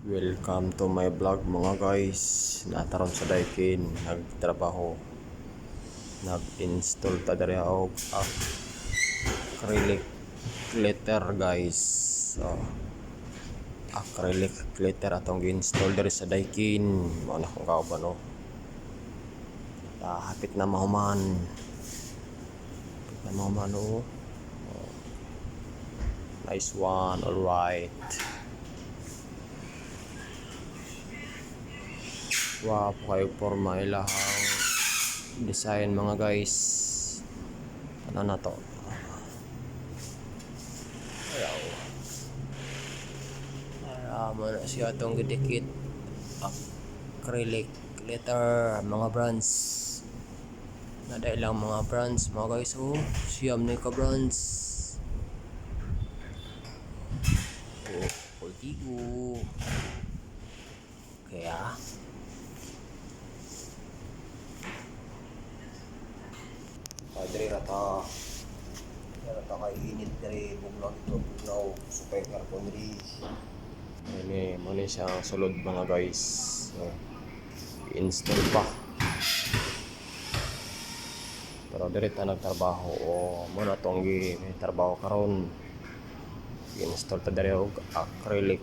Welcome to my vlog mga guys. Nataron sa Daikin nagtrabaho. Nag-install ta diri og acrylic glitter guys. So, acrylic glitter atong gi-install diri sa Daikin. Mao na kung kauban no. Hapit na mahuman. Oh. Nice one, all right. Wow, kayo forma ilahang design mga guys. Ano na to? Ayaw. Mo na siya itong gidikit acrylic glitter mga brands. Nada ilang mga brands mga guys. Oh, siyam na ka brands. Oh, Poltigo. Kaya Padre rata kay init diri bugnaw dito bugnaw super aircon diri. Ini mo ni siya sulod mga guys. So, install pa. Pero diri ta nagtrabaho o mo na tong gi trabaho karon. I-install ta diri og acrylic